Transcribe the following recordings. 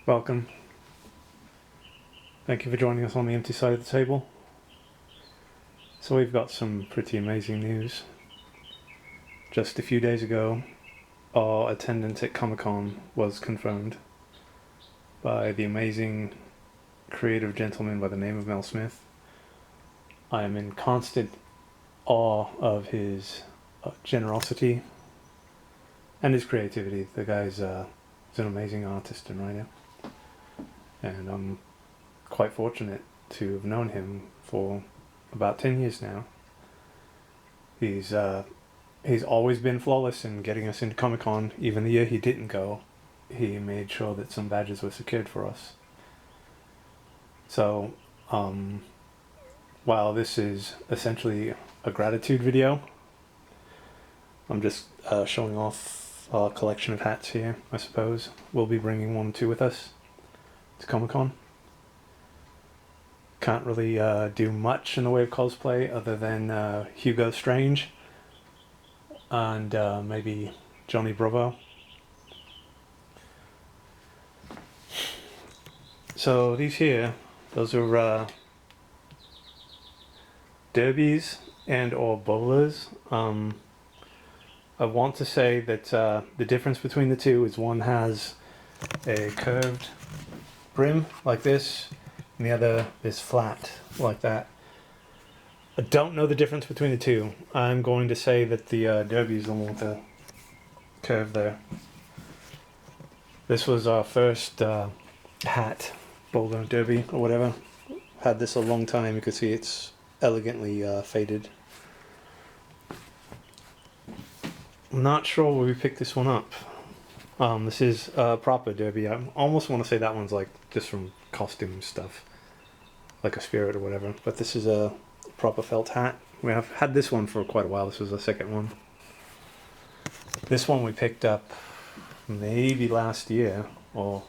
Welcome. Thank you for joining us on the empty side of the table. So we've got some pretty amazing news. Just a few days ago, our attendance at Comic-Con was confirmed by the amazing creative gentleman by the name of Mel Smith. I am in constant awe of his generosity and his creativity. The guy's an amazing artist and writer, and I'm quite fortunate to have known him for about 10 years now. He's always been flawless in getting us into Comic-Con. Even the year he didn't go, he made sure that some badges were secured for us. So, while this is essentially a gratitude video, I'm just showing off our collection of hats here, I suppose. We'll be bringing one or two with us to Comic-Con. Can't really do much in the way of cosplay other than Hugo Strange and maybe Johnny Bravo. So these here, those are derbies and or bowlers. I want to say that the difference between the two is one has a curved brim like this, and the other is flat like that. I don't know the difference between the two. I'm going to say that the derby is the one with the curve there. This was our first hat, bowler derby or whatever. Had this a long time. You can see it's elegantly faded. I'm not sure where we picked this one up. This is a proper derby. I almost want to say that one's like just from costume stuff, like a spirit or whatever. But this is a proper felt hat. We have had this one for quite a while. This was the second one. This one we picked up maybe last year or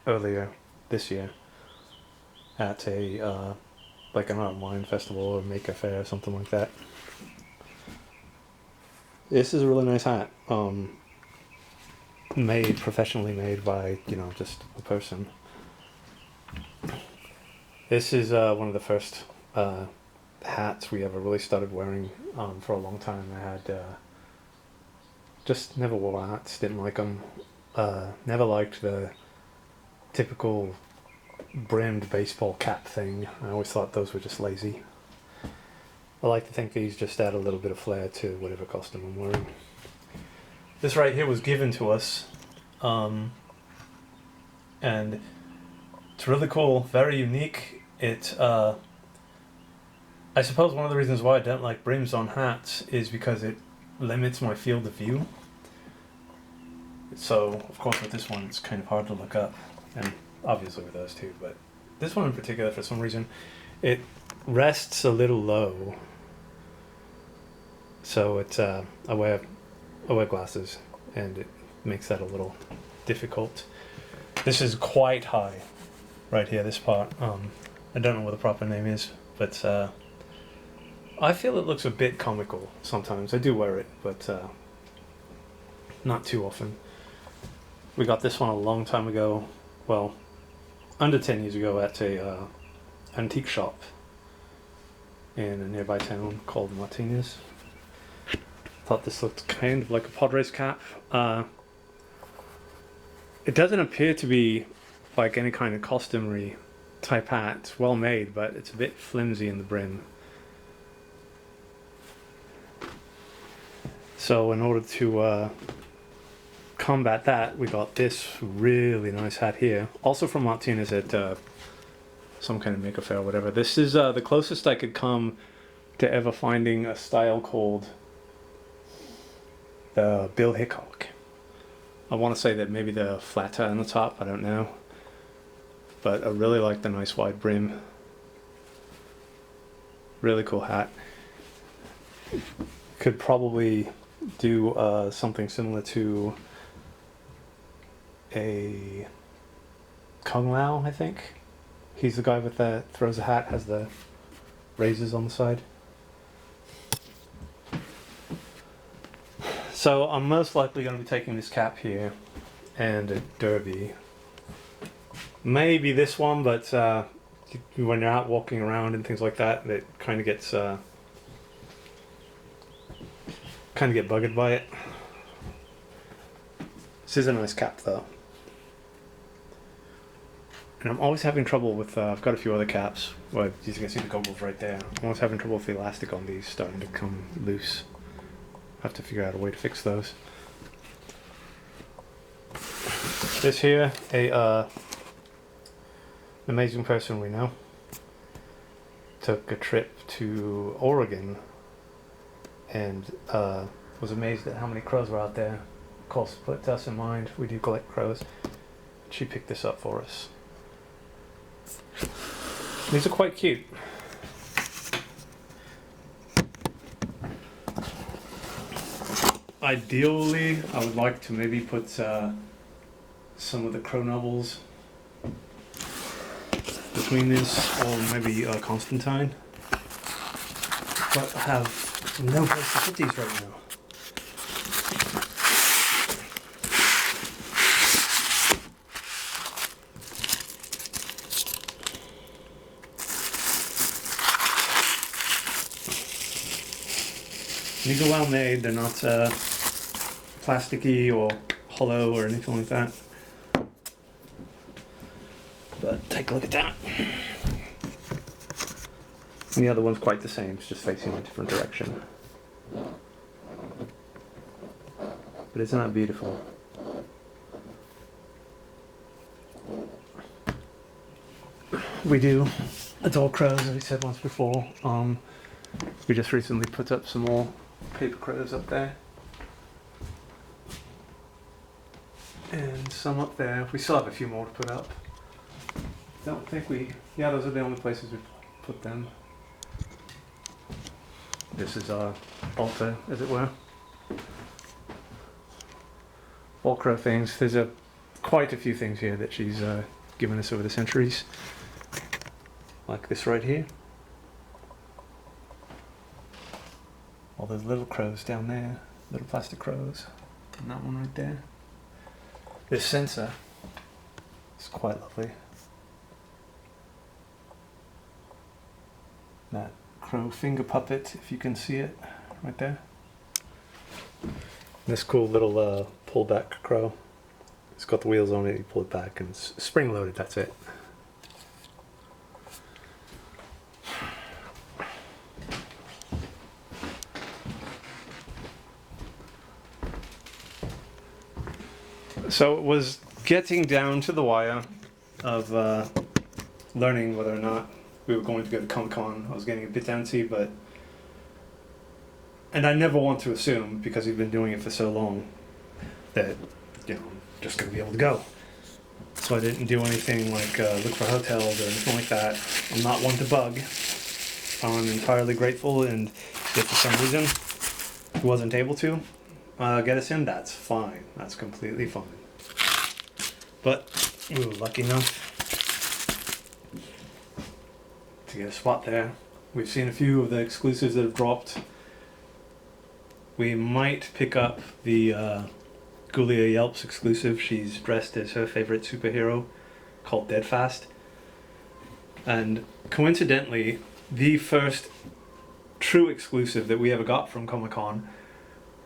earlier this year at a like an art and wine festival or maker fair or something like that. This is a really nice hat. Professionally made by, just a person. This is one of the first hats we ever really started wearing for a long time. I had just never wore hats, didn't like them. Never liked the typical brimmed baseball cap thing. I always thought those were just lazy. I like to think these just add a little bit of flair to whatever costume I'm wearing. This right here was given to us, and it's really cool, very unique. It, I suppose one of the reasons why I don't like brims on hats is because it limits my field of view. So, of course, with this one, it's kind of hard to look up, and obviously with those too, but this one in particular, for some reason, it rests a little low. So it's I wear glasses, and it makes that a little difficult. This is quite high, right here. This part. I don't know what the proper name is, but I feel it looks a bit comical sometimes. I do wear it, but not too often. We got this one a long time ago. Well, under 10 years ago at a antique shop in a nearby town called Martinez. Thought this looked kind of like a Padres cap. It doesn't appear to be like any kind of costumery type hat. It's well made, but it's a bit flimsy in the brim. So in order to combat that, we got this really nice hat here. Also from Martinez at some kind of maker fair or whatever. This is the closest I could come to ever finding a style called the Bill Hickok. I want to say that maybe the flat hat on the top, I don't know. But I really like the nice wide brim. Really cool hat. Could probably do something similar to a Kung Lao, I think. He's the guy with the throws a hat, has the razors on the side. So I'm most likely going to be taking this cap here and a derby Maybe this one, but when you're out walking around and things like that, it kind of gets get buggered by it. This is a nice cap though. And I'm always having trouble with, I've got a few other caps. Well, you can see the goggles right there. I'm always having trouble with the elastic on these starting to come loose. I have to figure out a way to fix those. This here, amazing person we know, took a trip to Oregon and was amazed at how many crows were out there. Of course, put us in mind, we do collect crows. She picked this up for us. These are quite cute. Ideally, I would like to maybe put some of the crow novels between this, or maybe Constantine. But I have no place to put these right now. These are well made, they're not plasticky or hollow or anything like that. But take a look at that. And the other one's quite the same, it's just facing in a different direction. But isn't that beautiful? We do adore crows, as we said once before. We just recently put up some more paper crows up there. And some up there. We still have a few more to put up. Don't think yeah, those are the only places we put them. This is our altar, as it were. All crow things. There's quite a few things here that she's given us over the centuries. Like this right here. All those little crows down there, little plastic crows. And that one right there. This censer is quite lovely. That crow finger puppet, if you can see it, right there. This cool little pull-back crow. It's got the wheels on it, you pull it back, and it's spring-loaded, that's it. So it was getting down to the wire of learning whether or not we were going to go to Comic-Con. I was getting a bit antsy, but... And I never want to assume, because we've been doing it for so long, that, I'm just going to be able to go. So I didn't do anything like look for hotels or anything like that. I'm not one to bug. I'm entirely grateful, and if for some reason he wasn't able to get us in, that's fine. That's completely fine. But we were lucky enough to get a spot there. We've seen a few of the exclusives that have dropped. We might pick up the Gulia Yelps exclusive. She's dressed as her favorite superhero, called Deadfast. And coincidentally, the first true exclusive that we ever got from Comic-Con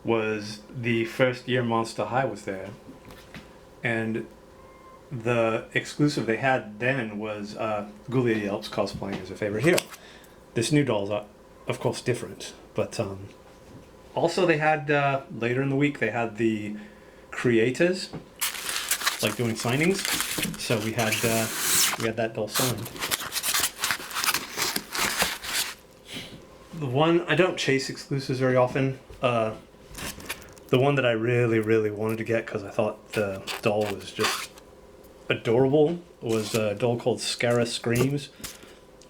was the first year Monster High was there. And the exclusive they had then was Gulia Yelps cosplaying as her favorite hero. This new doll's of course different, but also they had later in the week they had the creators like doing signings, so we had that doll signed. The one I don't chase exclusives very often. The one that I really wanted to get because I thought the doll was just adorable was a doll called Scara Screams.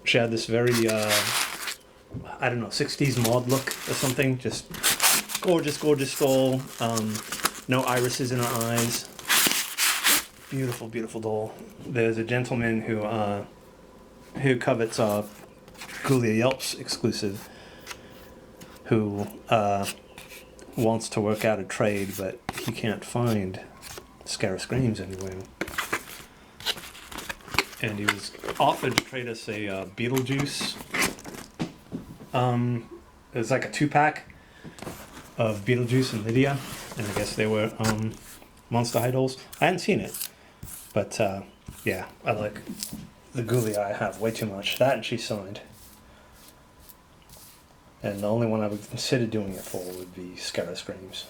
She had this very, 60s mod look or something. Just gorgeous doll. No irises in her eyes. Beautiful doll. There's a gentleman who covets our Gulia Yelps exclusive who wants to work out a trade, but he can't find Scara Screams anywhere. and he was offered to trade us a Beetlejuice. It was like a 2-pack of Beetlejuice and Lydia, and I guess they were Monster Idols. I hadn't seen it, but yeah, I like the Ghoulie I have way too much. That and she signed. And the only one I would consider doing it for would be Scatter Screams.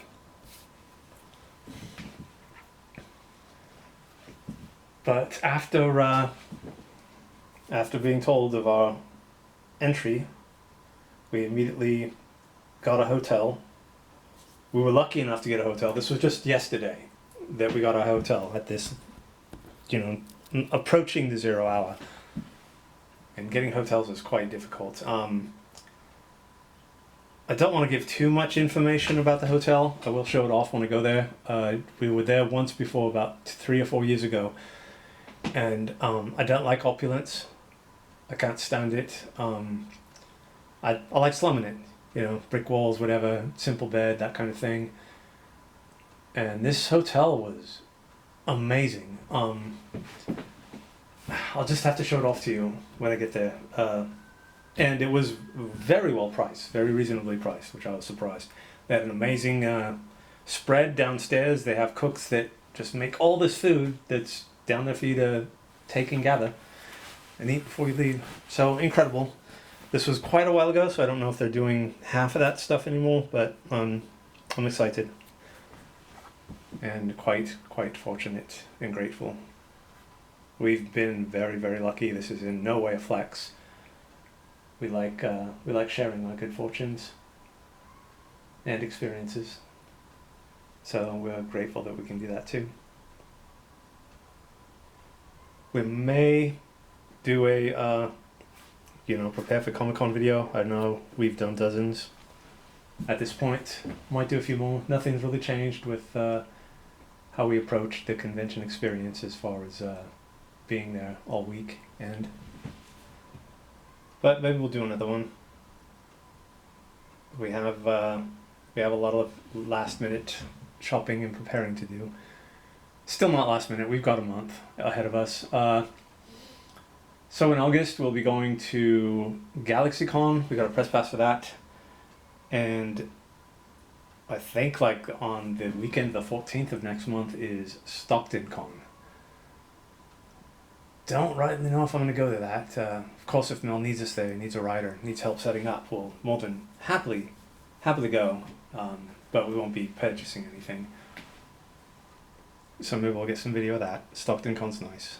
But after being told of our entry, we immediately got a hotel. We were lucky enough to get a hotel. This was just yesterday that we got our hotel at this, approaching the 0 hour. And getting hotels is quite difficult. I don't want to give too much information about the hotel. I will show it off when I go there. We were there once before, about 3 or 4 years ago. And I don't like opulence. I can't stand it. I like slumming it. Brick walls, whatever, simple bed, that kind of thing. And this hotel was amazing. I'll just have to show it off to you when I get there. And it was very well priced, very reasonably priced, which I was surprised. They had an amazing spread downstairs. They have cooks that just make all this food that's down there for you to take and gather and eat before you leave. So incredible. This was quite a while ago, so I don't know if they're doing half of that stuff anymore, but I'm excited and quite fortunate and grateful. We've been very, very lucky. This is in no way a flex. We like sharing our good fortunes and experiences. So we're grateful that we can do that too. We may do a prepare for Comic-Con video. I know we've done dozens at this point. Might do a few more. Nothing's really changed with how we approach the convention experience as far as being there all week. But maybe we'll do another one. We have a lot of last minute shopping and preparing to do. Still not last minute. We've got a month ahead of us. So in August we'll be going to GalaxyCon. We got a press pass for that, and I think on the weekend, the 14th of next month, is StocktonCon. Don't rightly know if I'm going to go to that. Of course, if Mel needs us there, needs a rider, needs help setting up, we'll more than happily go. But we won't be purchasing anything. So maybe we'll get some video of that. StocktonCon's nice.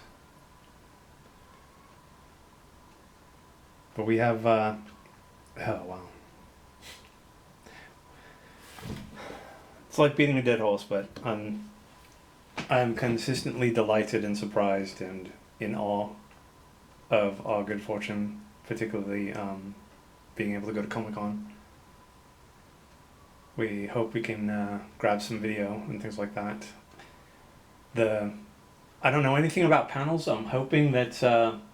But we have, oh wow. It's like beating a dead horse, but I'm consistently delighted and surprised and in awe of our good fortune, particularly being able to go to Comic-Con. We hope we can grab some video and things like that. I don't know anything about panels. I'm hoping that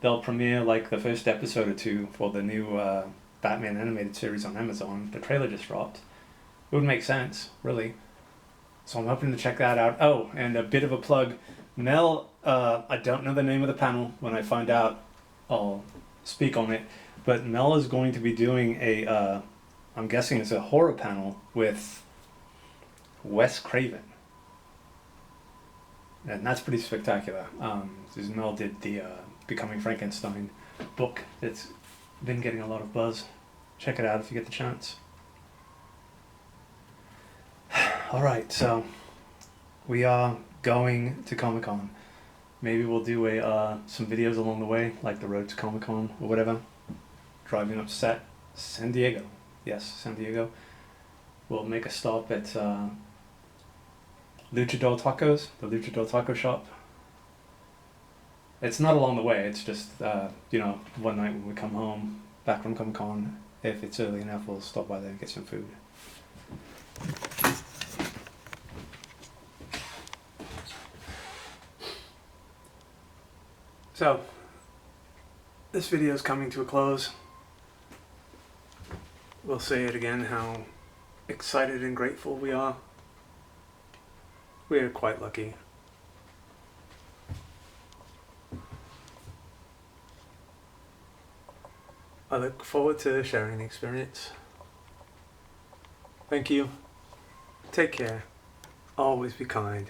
they'll premiere the first episode or two for the new Batman animated series on Amazon. The trailer just dropped. It would make sense, really. So I'm hoping to check that out. Oh, and a bit of a plug. Mel, I don't know the name of the panel. When I find out, I'll speak on it. But Mel is going to be doing I'm guessing it's a horror panel with Wes Craven. And that's pretty spectacular. Because Mel did the Becoming Frankenstein book that's been getting a lot of buzz. Check it out if you get the chance. Alright, so we are going to Comic-Con. Maybe we'll do some videos along the way, like the road to Comic-Con or whatever. Driving up to San Diego. Yes, San Diego. We'll make a stop at Luchador Tacos, the Luchador Taco Shop. It's not along the way, it's just, one night when we come home, back from Comic-Con, if it's early enough, we'll stop by there and get some food. So, this video is coming to a close. We'll say it again, how excited and grateful we are. We are quite lucky. I look forward to sharing the experience. Thank you. Take care. Always be kind.